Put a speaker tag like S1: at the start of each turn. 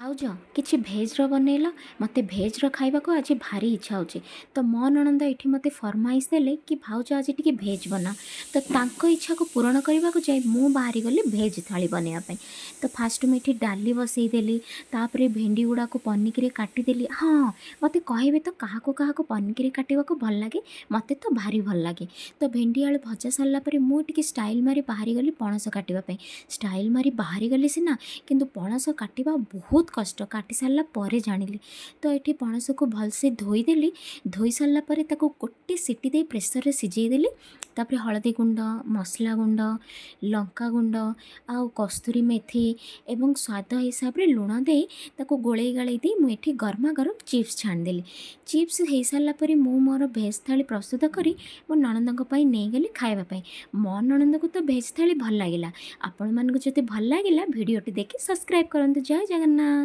S1: भाउज किछि भेज्र बनैल मते भेज्र खाइबाको आज भारी इच्छा होचे। तो मो ननंद एठी मते फरमाइश देले कि भाउज आज टिके भेज बना। तो तांको इच्छा को पूरण करबाको जाय मु बाहरी गली भेज थाली बनैया पई। तो फास्ट में एठी डाली बसई देली, तापरे भेंडी गुडा को पनिकिरे काटी देली। हाँ, मते कहबे तो काहाको पनिकिरे काटिबाको भल लागे, मते तो भारी भल लागे। तो भेंडी आलू भजा सरला परे मु टिके स्टाइल मारी बाहरी गली पणस काटिबा पई। स्टाइल मारी बाहरी गली सिना, किंतु पणस काटिबा बहुत कष्ट। काटी सारा पर जानिली। तो ये पणस को भलसे धोईदेली। धोई सारा पर गोटे सीटी दे प्रेसर रे सिझेदेली। तापर हलदी गुंड, मसला गुंड, लंका गुंड, आउ कस्तूरी मेथी एवं स्वाद हिसाब रे लुण दे ताको गोले गाले दे मुझे गरमा गरम चिप्स छाणदेली। चिप्स हो सारा पर मु मोर भेज थाली प्रस्तुत करी मो ननंद नहीं गली खाइबापी। मो ननंद को तो भेज थाली भल लगे। आपण मानक जदि भल लगे भिडियोटी देखि सब्सक्राइब करंतु। जय जगन्नाथ।